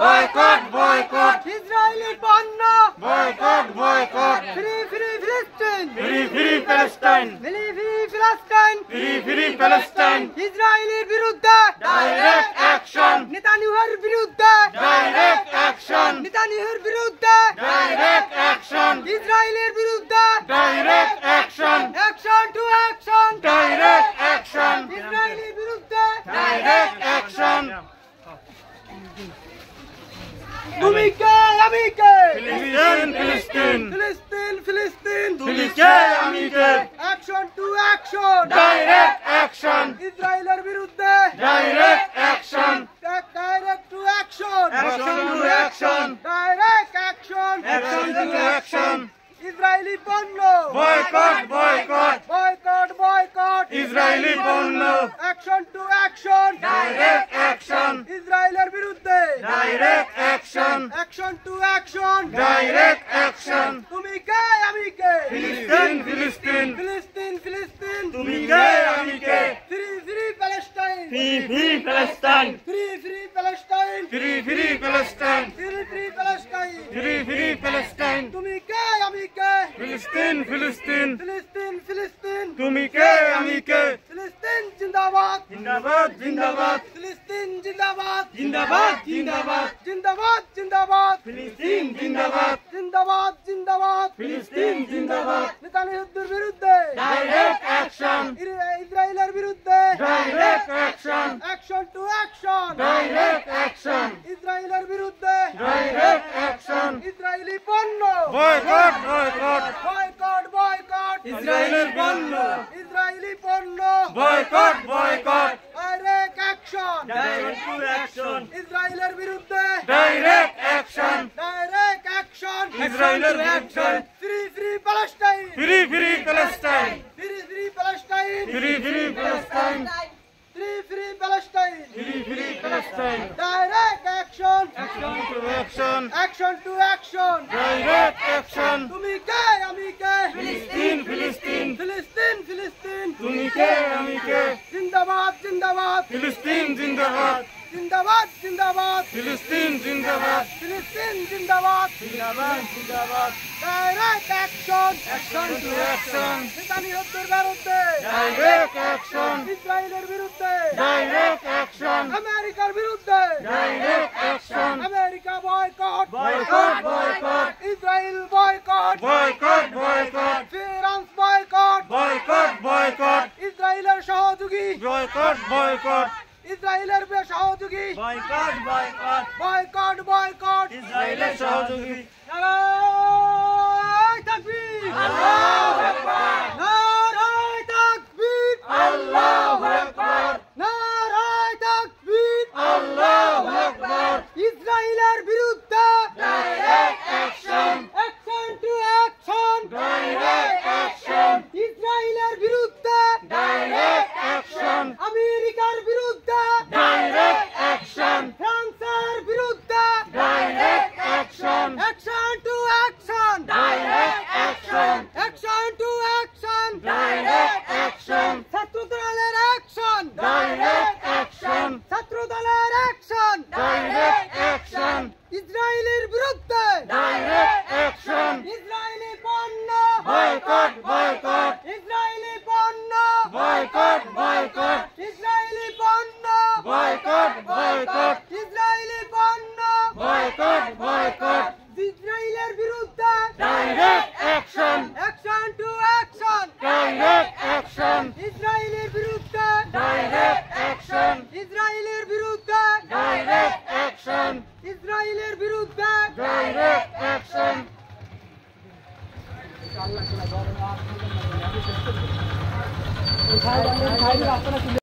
boycott boycott Israeli পণ্য boycott boycott free free ফিলিস্তিন free free Palestine free free ফিলিস্তিন free free Palestine ইসরায়েলের বিরুদ্ধে ডাইরেক্ট অ্যাকশন নেতানিয়াহুর বিরুদ্ধে ডাইরেক্ট অ্যাকশন নেতানিয়াহুর বিরুদ্ধে ডাইরেক্ট অ্যাকশন ইসরায়েলের বিরুদ্ধে direct action action to action direct action ইসরায়েলের বিরুদ্ধে ডাইরেক্ট অ্যাকশন তুমি কে আমি কে ফিলিস্তিন ফিলিস্তিন ফিলিস্তিন ফিলিস্তিন তুমি কে আমি কে action to action direct action ইসরায়েলের বিরুদ্ধে direct action direct to action action to action direct action action to action Israeli পণ্য boycott boycott boycott boycott Israeli পণ্য action to action direct action ইসরায়েলের বিরুদ্ধে direct action action to action direct action তুমি কে আমি কে ফিলিস্তিন ফিলিস্তিন ফিলিস্তিন ফিলিস্তিন তুমি কে আমি কে free free Palestine free free Palestine free free Palestine free free Palestine free free Palestine free free Palestine তুমি কে আমি কে ফিলিস্তিন ফিলিস্তিন ফিলিস্তিন ফিলিস্তিন তুমি কে আমি কে ফিলিস্তিন জিন্দাবাদ জিন্দাবাদ জিন্দাবাদ ফিলিস্তিন জিন্দাবাদ জিন্দাবাদ জিন্দাবাদ জিন্দাবাদ জিন্দাবাদ ফিলিস্তিন জিন্দাবাদ জিন্দাবাদ জিন্দাবাদ ফিলিস্তিন জিন্দাবাদ নেতানিয়াহুর বিরুদ্ধে ডাইরেক্ট অ্যাকশন ইসরায়েলের বিরুদ্ধে direct action action to action direct action ইসরায়েলের বিরুদ্ধে ডাইরেক্ট অ্যাকশন ইসরায়েলি পণ্য বয়কট বয়কট বয়কট বয়কট ইসরায়েলের পণ্য ইসরায়েলি পণ্য boycott boycott direct action direct to action ইসরায়েলের বিরুদ্ধে ডাইরেক্ট অ্যাকশন ডাইরেক্ট অ্যাকশন ইসরায়েলের action free free Palestine free free Palestine free free Palestine free free Palestine free free Palestine free free Palestine direct action action to action action to action direct action তুমি কে আমি কে ফিলিস্তিন ফিলিস্তিন ফিলিস্তিন ফিলিস্তিন তুমি কে আমি কে জিন্দাবাদ জিন্দাবাদ ফিলিস্তিন জিন্দাবাদ জিন্দাবাদ জিন্দাবাদ ফিলিস্তিন জিন্দাবাদ ফিলিস্তিন জিন্দাবাদ জিন্দাবাদ জিন্দাবাদ direct action action to action নেতানিয়াহুর বিরুদ্ধে ডাইরেক্ট অ্যাকশন ইসরায়েলের বিরুদ্ধে ডাইরেক্ট অ্যাকশন আমেরিকার বিরুদ্ধে direct action America boycott boycott boycott Israel boycott boycott boycott France boycott boycott boycott ইসরায়েলের সহযোগী বয়কট বয়কট ইসরায়েলের সহযোগী বয়কট বয়কট বয়কট বয়কট ইসরায়েলের সহযোগী নারায়ে তাকবীর আল্লাহু আকবার নারায়ে তাকবীর আল্লাহু আকবার নারায়ে তাকবীর আল্লাহু আকবার ইসরায়েলের বিরুদ্ধে direct action action to action direct action ইসরায়েলের বিরুদ্ধে ডাইরেক্ট অ্যাকশন আমেরিকার বিরুদ্ধে ডাইরেক্ট অ্যাকশন ফ্রান্সের বিরুদ্ধে direct action action to action direct action action to action direct action ছাত্রদলের অ্যাকশন ডাইরেক্ট অ্যাকশন ছাত্রদলের অ্যাকশন ডাইরেক্ট অ্যাকশন ইসরায়েলের বিরুদ্ধে ডাইরেক্ট অ্যাকশন ইসরায়েলি পণ্য বয়কট বয়কট ইসরায়েলি পণ্য বয়কট বয়কট ইসরায়েলি পণ্য বয়কট বয়কট ইসরায়েলি পণ্য বয়কট বয়কট ইসরায়েলের বিরুদ্ধে direct action action to action direct action ইসরায়েলের বিরুদ্ধে ডাইরেক্ট অ্যাকশন ইসরায়েলের বিরুদ্ধে ডাইরেক্ট অ্যাকশন ইসরায়েলের বিরুদ্ধে ডাইরেক্ট অ্যাকশন